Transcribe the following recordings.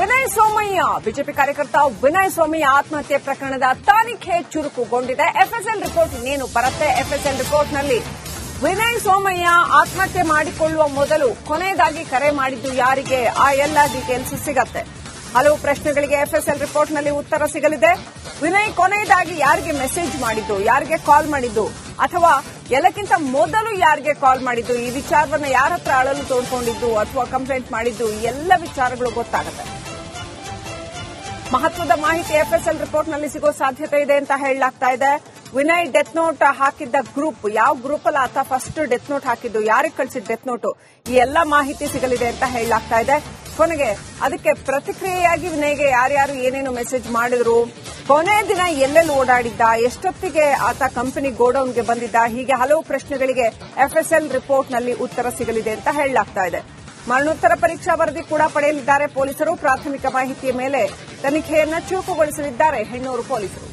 ವಿನಯ್ ಸೋಮಯ್ಯ ಬಿಜೆಪಿ ಕಾರ್ಯಕರ್ತ ವಿನಯ್ ಸೋಮಯ್ಯ ಆತ್ಮಹತ್ಯೆ ಪ್ರಕರಣದ ತನಿಖೆ ಚುರುಕುಗೊಂಡಿದೆ. ಎಫ್ಎಸ್ಎಲ್ ರಿಪೋರ್ಟ್ ಇನ್ನೇನು ಬರುತ್ತೆ. ಎಫ್ಎಸ್ಎಲ್ ರಿಪೋರ್ಟ್ನಲ್ಲಿ ವಿನಯ್ ಸೋಮಯ್ಯ ಆತ್ಮಹತ್ಯೆ ಮಾಡಿಕೊಳ್ಳುವ ಮೊದಲು ಕೊನೆಯದಾಗಿ ಕರೆ ಮಾಡಿದ್ದು ಯಾರಿಗೆ, ಆ ಎಲ್ಲ ಡೀಟೇಲ್ಸ್ ಸಿಗತ್ತೆ. ಹಲವು ಪ್ರಶ್ನೆಗಳಿಗೆ ಎಫ್ಎಸ್ಎಲ್ ರಿಪೋರ್ಟ್ನಲ್ಲಿ ಉತ್ತರ ಸಿಗಲಿದೆ. ವಿನಯ್ ಕೊನೆಯದಾಗಿ ಯಾರಿಗೆ ಮೆಸೇಜ್ ಮಾಡಿದ್ದು, ಯಾರಿಗೆ ಕಾಲ್ ಮಾಡಿದ್ದು, ಅಥವಾ ಎಲ್ಲಕ್ಕಿಂತ ಮೊದಲು ಯಾರಿಗೆ ಕಾಲ್ ಮಾಡಿದ್ದು, ಈ ವಿಚಾರವನ್ನು ಯಾರ ಹತ್ರ ಅಳಲು ತೋಡ್ಕೊಂಡಿದ್ದು ಅಥವಾ ಕಂಪ್ಲೇಂಟ್ ಮಾಡಿದ್ದು, ಎಲ್ಲ ವಿಚಾರಗಳು ಗೊತ್ತಾಗುತ್ತೆ. ಮಹತ್ವದ ಮಾಹಿತಿ ಎಫ್ಎಸ್ಎಲ್ ರಿಪೋರ್ಟ್ನಲ್ಲಿ ಸಿಗೋ ಸಾಧ್ಯತೆ ಇದೆ ಅಂತ ಹೇಳಲಾಗ್ತಾ ಇದೆ. ವಿನಯ್ ಡೆತ್ ನೋಟ್ ಹಾಕಿದ್ದ ಗ್ರೂಪ್ ಯಾವ ಗ್ರೂಪ್ ಅಲ್ಲ, ಅಥವಾ ಫಸ್ಟ್ ಡೆತ್ ನೋಟ್ ಹಾಕಿದ್ದು ಯಾರಿಗೆ ಕಳಿಸಿದ ಡೆತ್ ನೋಟ್, ಈ ಎಲ್ಲ ಮಾಹಿತಿ ಸಿಗಲಿದೆ ಅಂತ ಹೇಳಲಾಗ್ತಾ ಇದೆ. ಕೊನೆಗೆ ಅದಕ್ಕೆ ಪ್ರತಿಕ್ರಿಯೆಯಾಗಿ ವಿನಯ್ಗೆ ಯಾರ್ಯಾರು ಏನೇನು ಮೆಸೇಜ್ ಮಾಡಿದ್ರು, ಕೊನೆ ದಿನ ಎಲ್ಲೆಲ್ಲಿ ಓಡಾಡಿದ್ದ, ಎಷ್ಟೊತ್ತಿಗೆ ಆತ ಕಂಪನಿ ಗೋಡೌನ್ಗೆ ಬಂದಿದ್ದ, ಹೀಗೆ ಹಲವು ಪ್ರಶ್ನೆಗಳಿಗೆ ಎಫ್ಎಸ್ಎಲ್ ರಿಪೋರ್ಟ್ನಲ್ಲಿ ಉತ್ತರ ಸಿಗಲಿದೆ ಅಂತ ಹೇಳಲಾಗ್ತಾ ಇದೆ. ಮರಣೋತ್ತರ ಪರೀಕ್ಷಾ ವರದಿ ಕೂಡ ಪಡೆಯಲಿದ್ದಾರೆ ಪೊಲೀಸರು. ಪ್ರಾಥಮಿಕ ಮಾಹಿತಿಯ ಮೇಲೆ ತನಿಖೆಯನ್ನು ಚುರುಕುಗೊಳಿಸಲಿದ್ದಾರೆ ಹೆಣ್ಣೂರು ಪೊಲೀಸರು.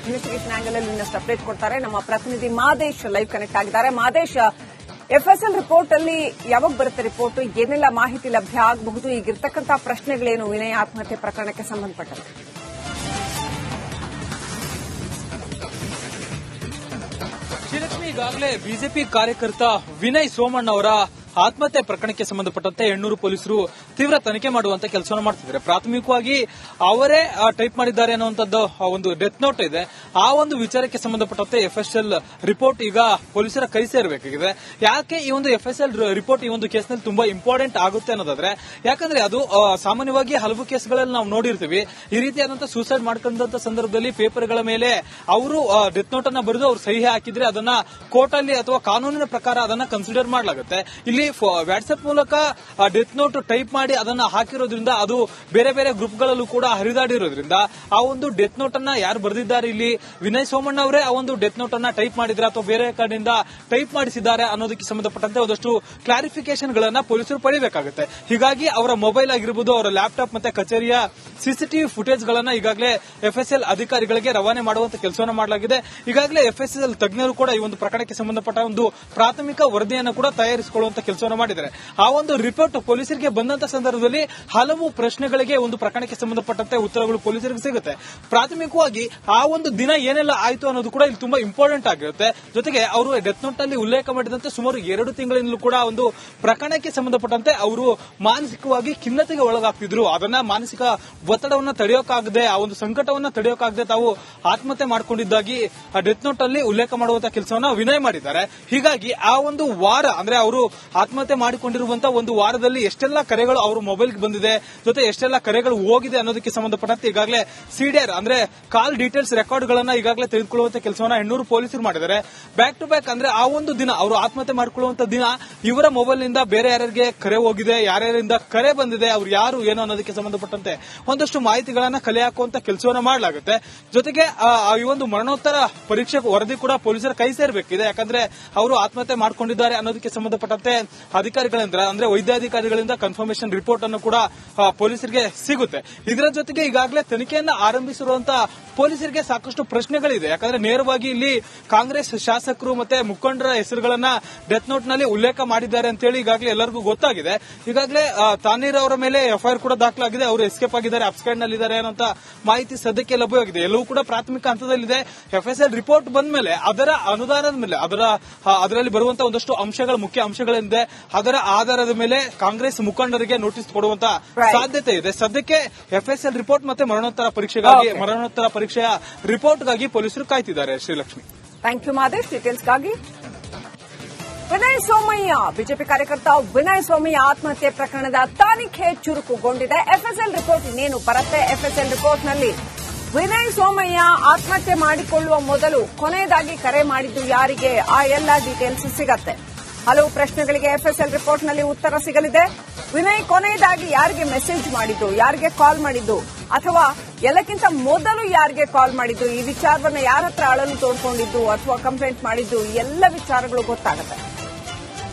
ಇನ್ವೆಸ್ಟಿಗೇಷನ್ ಆಂಗಲ್ ಅಲ್ಲಿ ಇನ್ನಷ್ಟು ಅಪ್ಡೇಟ್ ಕೊಡ್ತಾರೆ ನಮ್ಮ ಪ್ರತಿನಿಧಿ ಮಾದೇಶ್. ಲೈವ್ ಕನೆಕ್ಟ್ ಆಗಿದ್ದಾರೆ. ಮಾದೇಶ್, ಎಫ್ಎಸ್ಎಲ್ ರಿಪೋರ್ಟ್ ಅಲ್ಲಿ ಯಾವಾಗ ಬರುತ್ತೆ ರಿಪೋರ್ಟ್, ಏನೆಲ್ಲ ಮಾಹಿತಿ ಲಭ್ಯ ಆಗಬಹುದು, ಈಗಿರ್ತಕ್ಕಂತಹ ಪ್ರಶ್ನೆಗಳೇನು ವಿನಯ್ ಆತ್ಮಹತ್ಯೆ ಪ್ರಕರಣಕ್ಕೆ ಸಂಬಂಧಪಟ್ಟಂತೆ? ಶ್ರೀಲಕ್ಷ್ಮಿ, ಈಗಾಗಲೇ ಬಿಜೆಪಿ ಕಾರ್ಯಕರ್ತ ವಿನಯ್ ಸೋಮಣ್ಣ ಅವರ ಆತ್ಮಹತ್ಯೆ ಪ್ರಕರಣಕ್ಕೆ ಸಂಬಂಧಪಟ್ಟಂತೆ ಹೆಣ್ಣೂರು ಪೊಲೀಸರು ತೀವ್ರ ತನಿಖೆ ಮಾಡುವಂತ ಕೆಲಸವನ್ನು ಮಾಡ್ತಿದ್ದಾರೆ. ಪ್ರಾಥಮಿಕವಾಗಿ ಅವರೇ ಟೈಪ್ ಮಾಡಿದ್ದಾರೆ ಅನ್ನುವಂಥದ್ದು ಒಂದು ಡೆತ್ ನೋಟ್ ಇದೆ. ಆ ಒಂದು ವಿಚಾರಕ್ಕೆ ಸಂಬಂಧಪಟ್ಟಂತೆ ಎಫ್ಎಸ್ಎಲ್ ರಿಪೋರ್ಟ್ ಈಗ ಪೊಲೀಸರ ಕೈ ಸೇರಬೇಕಾಗಿದೆ. ಯಾಕೆ ಈ ಒಂದು ಎಫ್ಎಸ್ಎಲ್ ರಿಪೋರ್ಟ್ ಈ ಒಂದು ಕೇಸ್ನಲ್ಲಿ ತುಂಬಾ ಇಂಪಾರ್ಟೆಂಟ್ ಆಗುತ್ತೆ ಅನ್ನೋದಾದ್ರೆ, ಯಾಕಂದ್ರೆ ಅದು ಸಾಮಾನ್ಯವಾಗಿ ಹಲವು ಕೇಸ್ಗಳಲ್ಲಿ ನಾವು ನೋಡಿರ್ತೀವಿ, ಈ ರೀತಿಯಾದಂತಹ ಸೂಸೈಡ್ ಮಾಡ್ಕೊಂಡಂತ ಸಂದರ್ಭದಲ್ಲಿ ಪೇಪರ್ಗಳ ಮೇಲೆ ಅವರು ಡೆತ್ ನೋಟ್ ಅನ್ನ ಬರೆದು ಅವ್ರು ಸಹಿ ಹಾಕಿದ್ರೆ ಅದನ್ನ ಕೋರ್ಟ್ ಅಲ್ಲಿ ಅಥವಾ ಕಾನೂನಿನ ಪ್ರಕಾರ ಅದನ್ನ ಕನ್ಸಿಡರ್ ಮಾಡಲಾಗುತ್ತೆ. ಇಲ್ಲಿ ವಾಟ್ಸ್ಆಪ್ ಮೂಲಕ ಡೆತ್ ನೋಟ್ ಟೈಪ್ ಮಾಡಿ ಅದನ್ನ ಹಾಕಿರೋದ್ರಿಂದ ಅದು ಬೇರೆ ಬೇರೆ ಗ್ರೂಪ್ಗಳಲ್ಲೂ ಕೂಡ ಹರಿದಾಡಿರೋದ್ರಿಂದ ಆ ಒಂದು ಡೆತ್ ನೋಟ್ ಅನ್ನ ಯಾರು ಬರೆದಿದ್ದಾರೆ, ಇಲ್ಲಿ ವಿನಯ್ ಸೋಮಣ್ಣ ಅವರೇ ಆ ಒಂದು ಡೆತ್ ನೋಟ್ ಅನ್ನ ಟೈಪ್ ಮಾಡಿದ್ರೆ ಅಥವಾ ಬೇರೆ ಕಡೆಯಿಂದ ಟೈಪ್ ಮಾಡಿಸಿದ್ದಾರೆ ಅನ್ನೋದಕ್ಕೆ ಸಂಬಂಧಪಟ್ಟಂತೆ ಒಂದಷ್ಟು ಕ್ಲಾರಿಫಿಕೇಶನ್ ಗಳನ್ನ ಪೊಲೀಸರು ಪಡೆಯಬೇಕಾಗುತ್ತೆ. ಹೀಗಾಗಿ ಅವರ ಮೊಬೈಲ್ ಆಗಿರಬಹುದು, ಅವರ ಲ್ಯಾಪ್ಟಾಪ್ ಮತ್ತೆ ಕಚೇರಿಯ ಸಿಸಿಟಿವಿ ಫುಟೇಜ್ ಗಳನ್ನ ಈಗಾಗಲೇ ಎಫ್ಎಸ್ಎಲ್ ಅಧಿಕಾರಿಗಳಿಗೆ ರವಾನೆ ಮಾಡುವಂತ ಕೆಲಸವನ್ನು ಮಾಡಲಾಗಿದೆ. ಈಗಾಗಲೇ ಎಫ್ಎಸ್ಎಲ್ ತಜ್ಞರು ಕೂಡ ಈ ಒಂದು ಪ್ರಕರಣಕ್ಕೆ ಸಂಬಂಧಪಟ್ಟ ಒಂದು ಪ್ರಾಥಮಿಕ ವರದಿಯನ್ನು ಕೂಡ ತಯಾರಿಸಿಕೊಳ್ಳುವಂತ ಕೆಲಸವನ್ನು ಮಾಡಿದ್ದಾರೆ. ಆ ಒಂದು ರಿಪೋರ್ಟ್ ಪೊಲೀಸರಿಗೆ ಬಂದಂತ ಸಂದರ್ಭದಲ್ಲಿ ಹಲವು ಪ್ರಶ್ನೆಗಳಿಗೆ ಒಂದು ಪ್ರಕರಣಕ್ಕೆ ಸಂಬಂಧಪಟ್ಟಂತೆ ಉತ್ತರಗಳು ಪೊಲೀಸರಿಗೆ ಸಿಗುತ್ತೆ. ಪ್ರಾಥಮಿಕವಾಗಿ ಆ ಒಂದು ದಿನ ಏನೆಲ್ಲ ಆಯಿತು ಅನ್ನೋದು ಕೂಡ ಇಲ್ಲಿ ತುಂಬಾ ಇಂಪಾರ್ಟೆಂಟ್ ಆಗಿರುತ್ತೆ. ಜೊತೆಗೆ ಅವರು ಡೆತ್ ನೋಟ್ ನಲ್ಲಿ ಉಲ್ಲೇಖ ಮಾಡಿದಂತೆ ಸುಮಾರು 2 ತಿಂಗಳಿಂದಲೂ ಕೂಡ ಒಂದು ಪ್ರಕರಣಕ್ಕೆ ಸಂಬಂಧಪಟ್ಟಂತೆ ಅವರು ಮಾನಸಿಕವಾಗಿ ಖಿನ್ನತೆಗೆ ಒಳಗಾಗ್ತಿದ್ರು. ಅದನ್ನ ಮಾನಸಿಕ ಒತ್ತಡವನ್ನು ತಡೆಯೋಕಾಗದೆ, ಆ ಒಂದು ಸಂಕಟವನ್ನ ತಡೆಯೋಕಾಗದೆ ತಾವು ಆತ್ಮಹತ್ಯೆ ಮಾಡಿಕೊಂಡಿದ್ದಾಗಿ ಆ ಡೆತ್ ನೋಟ್ ಅಲ್ಲಿ ಉಲ್ಲೇಖ ಮಾಡುವಂತಹ ಕೆಲಸವನ್ನ ವಿನಯ್ ಮಾಡಿದ್ದಾರೆ. ಹೀಗಾಗಿ ಆ ಒಂದು ವಾರ ಅಂದ್ರೆ ಅವರು ಆತ್ಮಹತ್ಯೆ ಮಾಡಿಕೊಂಡಿರುವಂತಹ ಒಂದು ವಾರದಲ್ಲಿ ಎಷ್ಟೆಲ್ಲ ಕರೆಗಳು ಅವ್ರ ಮೊಬೈಲ್ಗೆ ಬಂದಿದೆ, ಜೊತೆ ಎಷ್ಟೆಲ್ಲ ಕರೆಗಳು ಹೋಗಿದೆ ಅನ್ನೋದಕ್ಕೆ ಸಂಬಂಧಪಟ್ಟಂತೆ ಈಗಾಗಲೇ ಸಿಡಿಆರ್ ಅಂದ್ರೆ ಕಾಲ್ ಡೀಟೇಲ್ಸ್ ರೆಕಾರ್ಡ್ ಗಳನ್ನ ಈಗಾಗಲೇ ತೆಗೆದುಕೊಳ್ಳುವಂತ ಕೆಲಸವನ್ನ ಹೆಣ್ಣೂರು ಪೊಲೀಸರು ಮಾಡಿದ್ದಾರೆ. ಬ್ಯಾಕ್ ಟು ಬ್ಯಾಕ್ ಅಂದ್ರೆ ಆ ಒಂದು ದಿನ ಅವರು ಆತ್ಮಹತ್ಯೆ ಮಾಡಿಕೊಳ್ಳುವಂತ ದಿನ ಇವರ ಮೊಬೈಲ್ ನಿಂದ ಬೇರೆ ಯಾರಿಗೆ ಕರೆ ಹೋಗಿದೆ, ಯಾರ್ಯಾರಿಂದ ಕರೆ ಬಂದಿದೆ, ಅವ್ರು ಯಾರು ಏನು ಅನ್ನೋದಕ್ಕೆ ಸಂಬಂಧಪಟ್ಟಂತೆ ಒಂದಷ್ಟು ಮಾಹಿತಿಗಳನ್ನ ಕಲೆ ಹಾಕುವಂತ ಕೆಲಸವನ್ನ ಮಾಡಲಾಗುತ್ತೆ. ಜೊತೆಗೆ ಈ ಒಂದು ಮರಣೋತ್ತರ ಪರೀಕ್ಷೆ ವರದಿ ಕೂಡ ಪೊಲೀಸರ ಕೈ ಸೇರಬೇಕಿದೆ. ಯಾಕಂದ್ರೆ ಅವರು ಆತ್ಮಹತ್ಯೆ ಮಾಡಿಕೊಂಡಿದ್ದಾರೆ ಅನ್ನೋದಕ್ಕೆ ಸಂಬಂಧಪಟ್ಟಂತೆ ಅಧಿಕಾರಿಗಳಿಂದ ಅಂದ್ರೆ ವೈದ್ಯಾಧಿಕಾರಿಗಳಿಂದ ಕನ್ಫರ್ಮೇಶನ್ ರಿಪೋರ್ಟ್ ಅನ್ನು ಕೂಡ ಪೊಲೀಸರಿಗೆ ಸಿಗುತ್ತೆ. ಇದರ ಜೊತೆಗೆ ಈಗಾಗಲೇ ತನಿಖೆಯನ್ನ ಆರಂಭಿಸಿರುವಂತಹ ಪೊಲೀಸರಿಗೆ ಸಾಕಷ್ಟು ಪ್ರಶ್ನೆಗಳಿದೆ. ಯಾಕಂದ್ರೆ ನೇರವಾಗಿ ಇಲ್ಲಿ ಕಾಂಗ್ರೆಸ್ ಶಾಸಕರು ಮತ್ತೆ ಮುಖಂಡರ ಹೆಸರುಗಳನ್ನ ಡೆತ್ ನೋಟ್ ನಲ್ಲಿ ಉಲ್ಲೇಖ ಮಾಡಿದ್ದಾರೆ ಅಂತ ಹೇಳಿ ಈಗಾಗಲೇ ಎಲ್ಲರಿಗೂ ಗೊತ್ತಾಗಿದೆ. ಈಗಾಗಲೇ ತಾನೀರ್ ಅವರ ಮೇಲೆ ಎಫ್ಐಆರ್ ಕೂಡ ದಾಖಲಾಗಿದೆ. ಅವರು ಎಸ್ಕೇಪ್ ಆಗಿದ್ದಾರೆ, ಅಬ್ಸ್ಕಾಂಡ್ ನಲ್ಲಿದ್ದಾರೆ ಅನ್ನೋ ಮಾಹಿತಿ ಸದ್ಯಕ್ಕೆ ಲಭ್ಯವಾಗಿದೆ. ಎಲ್ಲವೂ ಕೂಡ ಪ್ರಾಥಮಿಕ ಹಂತದಲ್ಲಿದೆ. ಎಫ್ಎಸ್ಎಲ್ ರಿಪೋರ್ಟ್ ಬಂದ ಮೇಲೆ ಅದರ ಅನುದಾನದ ಮೇಲೆ ಅದರಲ್ಲಿ ಬರುವಂತಹ ಒಂದಷ್ಟು ಅಂಶಗಳು, ಮುಖ್ಯ ಅಂಶಗಳಿಂದ ಅದರ ಆಧಾರದ ಮೇಲೆ ಕಾಂಗ್ರೆಸ್ ಮುಖಂಡರಿಗೆ ನೋಟಿಸ್ ಕೊಡುವಂತ ಸಾಧ್ಯತೆ ಇದೆ. ಸದ್ಯಕ್ಕೆ ಎಫ್ಎಸ್ಎಲ್ ರಿಪೋರ್ಟ್ ಮತ್ತೆ ಮರಣೋತ್ತರ ಪರೀಕ್ಷೆಯ ರಿಪೋರ್ಟ್ಗಾಗಿ ಪೊಲೀಸರು ಕಾಯ್ತಿದ್ದಾರೆ. ಶ್ರೀಲಕ್ಷ್ಮಿ, ಥ್ಯಾಂಕ್ ಯು ಮಾದೇಶ್ ಡೀಟೇಲ್ಸ್ಗಾಗಿ. ವಿನಯ್ ಸೋಮಯ್ಯ ಬಿಜೆಪಿ ಕಾರ್ಯಕರ್ತ ವಿನಯ್ ಸೋಮಯ್ಯ ಆತ್ಮಹತ್ಯೆ ಪ್ರಕರಣದ ತನಿಖೆ ಚುರುಕುಗೊಂಡಿದೆ. ಎಫ್ಎಸ್ಎಲ್ ರಿಪೋರ್ಟ್ ಇನ್ನೇನು ಬರುತ್ತೆ. ಎಫ್ಎಸ್ಎಲ್ ರಿಪೋರ್ಟ್ನಲ್ಲಿ ವಿನಯ್ ಸೋಮಯ್ಯ ಆತ್ಮಹತ್ಯೆ ಮಾಡಿಕೊಳ್ಳುವ ಮೊದಲು ಕೊನೆಯದಾಗಿ ಕರೆ ಮಾಡಿದ್ದು ಯಾರಿಗೆ, ಆ ಎಲ್ಲ ಡೀಟೇಲ್ಸ್ ಸಿಗತ್ತೆ. ಹಲವು ಪ್ರಶ್ನೆಗಳಿಗೆ ಎಫ್ಎಸ್ಎಲ್ ರಿಪೋರ್ಟ್ನಲ್ಲಿ ಉತ್ತರ ಸಿಗಲಿದೆ. ವಿನಯ್ ಕೊನೆಯದಾಗಿ ಯಾರಿಗೆ ಮೆಸೇಜ್ ಮಾಡಿದ್ದು, ಯಾರಿಗೆ ಕಾಲ್ ಮಾಡಿದ್ದು, ಅಥವಾ ಎಲ್ಲಕ್ಕಿಂತ ಮೊದಲು ಯಾರಿಗೆ ಕಾಲ್ ಮಾಡಿದ್ದು, ಈ ವಿಚಾರವನ್ನು ಯಾರ ಹತ್ರ ಅಳಲು ತೋಡ್ಕೊಂಡಿದ್ದು ಅಥವಾ ಕಂಪ್ಲೇಂಟ್ ಮಾಡಿದ್ದು, ಎಲ್ಲ ವಿಚಾರಗಳು ಗೊತ್ತಾಗುತ್ತೆ.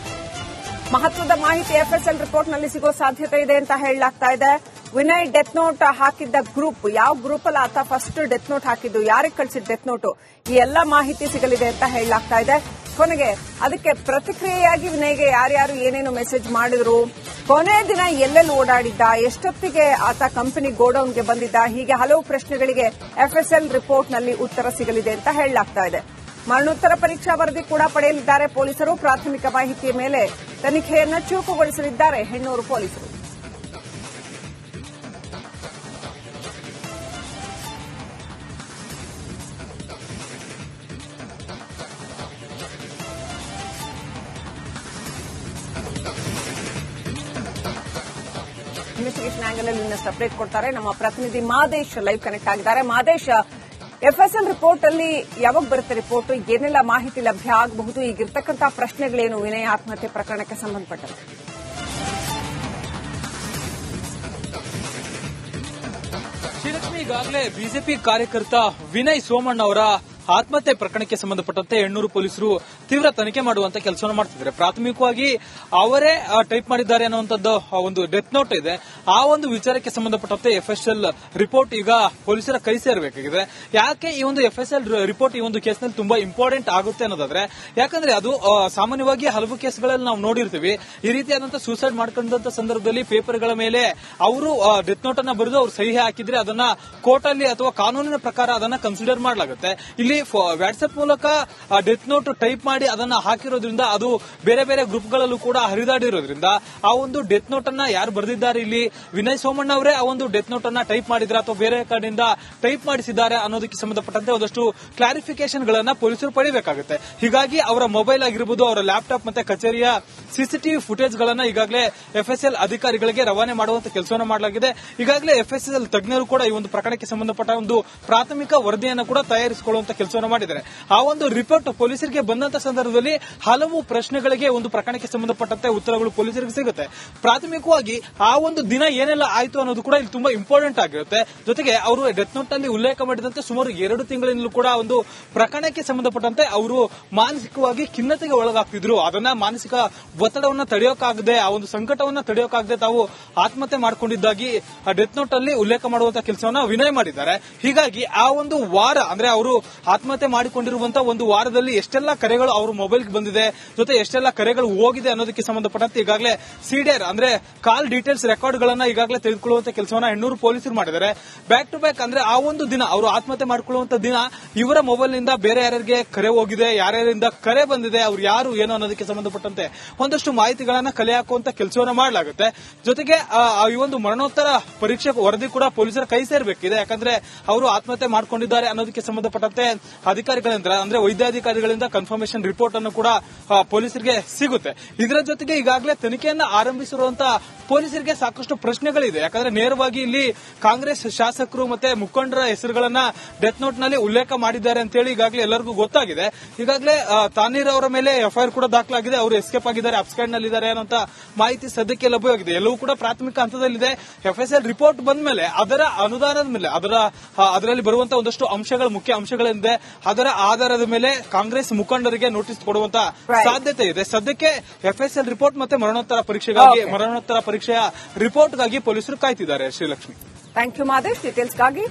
ಮಹತ್ವದ ಮಾಹಿತಿ ಎಫ್ಎಸ್ಎಲ್ ರಿಪೋರ್ಟ್ನಲ್ಲಿ ಸಿಗೋ ಸಾಧ್ಯತೆ ಇದೆ ಅಂತ ಹೇಳಲಾಗ್ತಾ ಇದೆ. ವಿನಯ್ ಡೆತ್ ನೋಟ್ ಹಾಕಿದ್ದ ಗ್ರೂಪ್ ಯಾವ ಗ್ರೂಪ್ ಅಲ್ಲಿ ಆತ ಫಸ್ಟ್ ಡೆತ್ ನೋಟ್ ಹಾಕಿದ್ದು, ಯಾರಿಗೆ ಕಳಿಸಿದ ಡೆತ್ ನೋಟ್, ಈ ಎಲ್ಲ ಮಾಹಿತಿ ಸಿಗಲಿದೆ ಅಂತ ಹೇಳಲಾಗ್ತಾ ಇದೆ. ಕೊನೆಗೆ ಅದಕ್ಕೆ ಪ್ರತಿಕ್ರಿಯೆಯಾಗಿ ವಿನಯ್ಗೆ ಯಾರ್ಯಾರು ಏನೇನು ಮೆಸೇಜ್ ಮಾಡಿದ್ರು, ಕೊನೆ ದಿನ ಎಲ್ಲೆಲ್ಲಿ ಓಡಾಡಿದ್ದ, ಎಷ್ಟೊತ್ತಿಗೆ ಆತ ಕಂಪನಿ ಗೋಡೌನ್ಗೆ ಬಂದಿದ್ದ, ಹೀಗೆ ಹಲವು ಪ್ರಶ್ನೆಗಳಿಗೆ ಎಫ್ಎಸ್ಎಲ್ ರಿಪೋರ್ಟ್ನಲ್ಲಿ ಉತ್ತರ ಸಿಗಲಿದೆ ಅಂತ ಹೇಳಲಾಗ್ತಾ ಇದೆ. ಮರಣೋತ್ತರ ಪರೀಕ್ಷಾ ವರದಿ ಕೂಡ ಪಡೆಯಲಿದ್ದಾರೆ ಪೊಲೀಸರು. ಪ್ರಾಥಮಿಕ ಮಾಹಿತಿಯ ಮೇಲೆ ತನಿಖೆಯನ್ನು ಚುರುಕುಗೊಳಿಸಲಿದ್ದಾರೆ ಹೆಣ್ಣೂರು ಪೊಲೀಸರು. ಇನ್ವೆಸ್ಟಿಗೇಷನ್ ಆಂಗಲ್ ಅಲ್ಲಿ ಇನ್ನಷ್ಟು ಅಪ್ಡೇಟ್ ಕೊಡ್ತಾರೆ ನಮ್ಮ ಪ್ರತಿನಿಧಿ ಮಾದೇಶ್ ಲೈವ್ ಕನೆಕ್ಟ್ ಆಗಿದ್ದಾರೆ. ಮಾದೇಶ್, ಎಫ್ಎಸ್ಎಲ್ ರಿಪೋರ್ಟ್ ಅಲ್ಲಿ ಯಾವಾಗ ಬರುತ್ತೆ ರಿಪೋರ್ಟ್, ಏನೆಲ್ಲ ಮಾಹಿತಿ ಲಭ್ಯ ಆಗಬಹುದು, ಈಗಿರ್ತಕ್ಕಂತಹ ಪ್ರಶ್ನೆಗಳೇನು ವಿನಯ್ ಆತ್ಮಹತ್ಯೆ ಪ್ರಕರಣಕ್ಕೆ ಸಂಬಂಧಪಟ್ಟಂತೆ? ಶ್ರೀಲಕ್ಷ್ಮಿ, ಈಗಾಗಲೇ ಬಿಜೆಪಿ ಕಾರ್ಯಕರ್ತ ವಿನಯ್ ಸೋಮಣ್ಣ ಅವರ ಆತ್ಮಹತ್ಯೆ ಪ್ರಕರಣಕ್ಕೆ ಸಂಬಂಧಪಟ್ಟಂತೆ ಹೆಣ್ಣೂರು ಪೊಲೀಸರು ತೀವ್ರ ತನಿಖೆ ಮಾಡುವಂತ ಕೆಲಸವನ್ನು ಮಾಡ್ತಿದ್ದಾರೆ. ಪ್ರಾಥಮಿಕವಾಗಿ ಅವರೇ ಟೈಪ್ ಮಾಡಿದ್ದಾರೆ ಅನ್ನುವಂಥದ್ದು ಒಂದು ಡೆತ್ ನೋಟ್ ಇದೆ. ಆ ಒಂದು ವಿಚಾರಕ್ಕೆ ಸಂಬಂಧಪಟ್ಟಂತೆ ಎಫ್ಎಸ್ಎಲ್ ರಿಪೋರ್ಟ್ ಈಗ ಪೊಲೀಸರ ಕೈ ಸೇರಬೇಕಾಗಿದೆ. ಯಾಕೆ ಈ ಒಂದು ಎಫ್ಎಸ್ಎಲ್ ರಿಪೋರ್ಟ್ ಈ ಒಂದು ಕೇಸ್ನಲ್ಲಿ ತುಂಬಾ ಇಂಪಾರ್ಟೆಂಟ್ ಆಗುತ್ತೆ ಅನ್ನೋದಾದ್ರೆ, ಯಾಕಂದ್ರೆ ಅದು ಸಾಮಾನ್ಯವಾಗಿ ಹಲವು ಕೇಸ್ಗಳಲ್ಲಿ ನಾವು ನೋಡಿರ್ತೀವಿ, ಈ ರೀತಿಯಾದಂತಹ ಸೂಸೈಡ್ ಮಾಡ್ಕೊಂಡಂತ ಸಂದರ್ಭದಲ್ಲಿ ಪೇಪರ್ಗಳ ಮೇಲೆ ಅವರು ಡೆತ್ ನೋಟ್ ಅನ್ನ ಬರೆದು ಅವ್ರು ಸಹಿ ಹಾಕಿದ್ರೆ ಅದನ್ನ ಕೋರ್ಟ್ ಅಲ್ಲಿ ಅಥವಾ ಕಾನೂನಿನ ಪ್ರಕಾರ ಅದನ್ನ ಕನ್ಸಿಡರ್ ಮಾಡಲಾಗುತ್ತೆ. ಇಲ್ಲಿ ವಾಟ್ಸ್ಆಪ್ ಮೂಲಕ ಡೆತ್ ನೋಟ್ ಟೈಪ್ ಮಾಡಿ ಅದನ್ನ ಹಾಕಿರೋದ್ರಿಂದ ಅದು ಬೇರೆ ಬೇರೆ ಗ್ರೂಪ್ಗಳಲ್ಲೂ ಕೂಡ ಹರಿದಾಡಿರೋದ್ರಿಂದ ಆ ಒಂದು ಡೆತ್ ನೋಟ್ ಅನ್ನ ಯಾರು ಬರೆದಿದ್ದಾರೆ, ಇಲ್ಲಿ ವಿನಯ್ ಸೋಮಣ್ಣ ಅವರೇ ಆ ಒಂದು ಡೆತ್ ನೋಟ್ ಅನ್ನ ಟೈಪ್ ಮಾಡಿದ್ರೆ ಅಥವಾ ಬೇರೆ ಕಡೆಯಿಂದ ಟೈಪ್ ಮಾಡಿಸಿದ್ದಾರೆ ಅನ್ನೋದಕ್ಕೆ ಸಂಬಂಧಪಟ್ಟಂತೆ ಒಂದಷ್ಟು ಕ್ಲಾರಿಫಿಕೇಶನ್ ಗಳನ್ನ ಪೊಲೀಸರು ಪಡೆಯಬೇಕಾಗುತ್ತೆ. ಹೀಗಾಗಿ ಅವರ ಮೊಬೈಲ್ ಆಗಿರಬಹುದು, ಅವರ ಲ್ಯಾಪ್ಟಾಪ್ ಮತ್ತೆ ಕಚೇರಿಯ ಸಿಸಿಟಿವಿ ಫುಟೇಜ್ ಗಳನ್ನ ಈಗಾಗಲೇ ಎಫ್ಎಸ್ಎಲ್ ಅಧಿಕಾರಿಗಳಿಗೆ ರವಾನೆ ಮಾಡುವಂತ ಕೆಲಸವನ್ನು ಮಾಡಲಾಗಿದೆ. ಈಗಾಗಲೇ ಎಫ್ಎಸ್ಎಲ್ ತಜ್ಞರು ಕೂಡ ಈ ಒಂದು ಪ್ರಕರಣಕ್ಕೆ ಸಂಬಂಧಪಟ್ಟ ಒಂದು ಪ್ರಾಥಮಿಕ ವರದಿಯನ್ನು ಕೂಡ ತಯಾರಿಸಿಕೊಳ್ಳುವಂತ ಕೆಲಸವನ್ನು ಮಾಡಿದ್ದಾರೆ. ಆ ಒಂದು ರಿಪೋರ್ಟ್ ಪೊಲೀಸರಿಗೆ ಬಂದಂತ ಸಂದರ್ಭದಲ್ಲಿ ಹಲವು ಪ್ರಶ್ನೆಗಳಿಗೆ ಒಂದು ಪ್ರಕರಣಕ್ಕೆ ಸಂಬಂಧಪಟ್ಟಂತೆ ಉತ್ತರಗಳು ಪೊಲೀಸರಿಗೆ ಸಿಗುತ್ತೆ. ಪ್ರಾಥಮಿಕವಾಗಿ ಆ ಒಂದು ದಿನ ಏನೆಲ್ಲ ಆಯಿತು ಅನ್ನೋದು ಕೂಡ ಇಲ್ಲಿ ತುಂಬಾ ಇಂಪಾರ್ಟೆಂಟ್ ಆಗಿರುತ್ತೆ. ಜೊತೆಗೆ ಅವರು ಡೆತ್ ನೋಟ್ ನಲ್ಲಿ ಉಲ್ಲೇಖ ಮಾಡಿದಂತೆ ಸುಮಾರು 2 ತಿಂಗಳಿಂದಲೂ ಕೂಡ ಒಂದು ಪ್ರಕರಣಕ್ಕೆ ಸಂಬಂಧಪಟ್ಟಂತೆ ಅವರು ಮಾನಸಿಕವಾಗಿ ಖಿನ್ನತೆಗೆ ಒಳಗಾಗ್ತಿದ್ರು. ಅದನ್ನ ಮಾನಸಿಕ ಒತ್ತಡವನ್ನ ತಡೆಯೋಕಾಗದೆ, ಆ ಒಂದು ಸಂಕಟವನ್ನ ತಡೆಯೋಕಾಗದೆ ತಾವು ಆತ್ಮಹತ್ಯೆ ಮಾಡಿಕೊಂಡಿದ್ದಾಗಿ ಡೆತ್ ನೋಟ್ ಅಲ್ಲಿ ಉಲ್ಲೇಖ ಮಾಡುವಂತಹ ಕೆಲಸವನ್ನ ವಿನಯ್ ಮಾಡಿದ್ದಾರೆ. ಹೀಗಾಗಿ ಆ ಒಂದು ವಾರ ಅಂದ್ರೆ ಅವರು ಆತ್ಮಹತ್ಯೆ ಮಾಡಿಕೊಂಡಿರುವಂತಹ ಒಂದು ವಾರದಲ್ಲಿ ಎಷ್ಟೆಲ್ಲ ಕರೆಗಳು ಅವ್ರ ಮೊಬೈಲ್ಗೆ ಬಂದಿದೆ, ಜೊತೆ ಎಷ್ಟೆಲ್ಲ ಕರೆಗಳು ಹೋಗಿದೆ ಅನ್ನೋದಕ್ಕೆ ಸಂಬಂಧಪಟ್ಟಂತೆ ಈಗಾಗಲೇ ಸಿಡಿಆರ್ ಅಂದ್ರೆ ಕಾಲ್ ಡೀಟೇಲ್ಸ್ ರೆಕಾರ್ಡ್ ಗಳನ್ನ ಈಗಾಗಲೇ ತೆಗೆದುಕೊಳ್ಳುವಂತ ಕೆಲಸವನ್ನ ಹೆಣ್ಣೂರು ಪೊಲೀಸರು ಮಾಡಿದ್ದಾರೆ. ಬ್ಯಾಕ್ ಟು ಬ್ಯಾಕ್ ಅಂದ್ರೆ ಆ ಒಂದು ದಿನ ಅವರು ಆತ್ಮಹತ್ಯೆ ಮಾಡಿಕೊಳ್ಳುವಂತ ದಿನ ಇವರ ಮೊಬೈಲ್ ನಿಂದ ಬೇರೆ ಯಾರಿಗೆ ಕರೆ ಹೋಗಿದೆ, ಯಾರ್ಯಾರಿಂದ ಕರೆ ಬಂದಿದೆ, ಅವ್ರು ಯಾರು ಏನು ಅನ್ನೋದಕ್ಕೆ ಸಂಬಂಧಪಟ್ಟಂತೆ ಒಂದಷ್ಟು ಮಾಹಿತಿಗಳನ್ನ ಕಲೆ ಹಾಕುವಂತ ಕೆಲಸವನ್ನ ಮಾಡಲಾಗುತ್ತೆ. ಜೊತೆಗೆ ಈ ಒಂದು ಮರಣೋತ್ತರ ಪರೀಕ್ಷೆ ವರದಿ ಕೂಡ ಪೊಲೀಸರ ಕೈ ಸೇರಬೇಕಿದೆ. ಯಾಕಂದ್ರೆ ಅವರು ಆತ್ಮಹತ್ಯೆ ಮಾಡಿಕೊಂಡಿದ್ದಾರೆ ಅನ್ನೋದಕ್ಕೆ ಸಂಬಂಧಪಟ್ಟಂತೆ ಅಧಿಕಾರಿಗಳಿಂದ ಅಂದ್ರೆ ವೈದ್ಯಾಧಿಕಾರಿಗಳಿಂದ ಕನ್ಫರ್ಮೇಶನ್ ರಿಪೋರ್ಟ್ ಅನ್ನು ಕೂಡ ಪೊಲೀಸರಿಗೆ ಸಿಗುತ್ತೆ. ಇದರ ಜೊತೆಗೆ ಈಗಾಗಲೇ ತನಿಖೆಯನ್ನ ಆರಂಭಿಸಿರುವಂತಹ ಪೊಲೀಸರಿಗೆ ಸಾಕಷ್ಟು ಪ್ರಶ್ನೆಗಳಿದೆ. ಯಾಕಂದ್ರೆ ನೇರವಾಗಿ ಇಲ್ಲಿ ಕಾಂಗ್ರೆಸ್ ಶಾಸಕರು ಮತ್ತೆ ಮುಖಂಡರ ಹೆಸರುಗಳನ್ನ ಡೆತ್ ನೋಟ್ ನಲ್ಲಿ ಉಲ್ಲೇಖ ಮಾಡಿದ್ದಾರೆ ಅಂತ ಹೇಳಿ ಈಗಾಗಲೇ ಎಲ್ಲರಿಗೂ ಗೊತ್ತಾಗಿದೆ. ಈಗಾಗಲೇ ತಾನೀರ್ ಅವರ ಮೇಲೆ ಎಫ್ಐಆರ್ ಕೂಡ ದಾಖಲಾಗಿದೆ. ಅವರು ಎಸ್ಕೇಪ್ ಆಗಿದ್ದಾರೆ, ಅಬ್ಸ್ಕ್ಯಾಂಡ್ ನಲ್ಲಿದ್ದಾರೆ ಅನ್ನೋಂತ ಮಾಹಿತಿ ಸದ್ಯಕ್ಕೆ ಲಭ್ಯವಾಗಿದೆ. ಎಲ್ಲವೂ ಕೂಡ ಪ್ರಾಥಮಿಕ ಹಂತದಲ್ಲಿದೆ. ಎಫ್ಎಸ್ಎಲ್ ರಿಪೋರ್ಟ್ ಬಂದ ಮೇಲೆ ಅದರ ಅನುದಾನದ ಮೇಲೆ ಅದರಲ್ಲಿ ಬರುವಂತಹ ಒಂದಷ್ಟು ಅಂಶಗಳು, ಮುಖ್ಯ ಅಂಶಗಳೇನಿದೆ ಅದರ ಆಧಾರದ ಮೇಲೆ ಕಾಂಗ್ರೆಸ್ ಮುಖಂಡರಿಗೆ ನೋಟಿಸ್ ಕೊಡುವಂತ ಸಾಧ್ಯತೆ ಇದೆ. ಸದ್ಯಕ್ಕೆ ಎಫ್ಎಸ್ಎಲ್ ರಿಪೋರ್ಟ್ ಮತ್ತೆ ಮರಣೋತ್ತರ ಪರೀಕ್ಷೆಯ ರಿಪೋರ್ಟ್ಗಾಗಿ ಪೊಲೀಸರು ಕಾಯ್ತಿದ್ದಾರೆ. Shrilakshmi, thank you Madesh ಡೀಟೇಲ್ಸ್ಗಾಗಿ.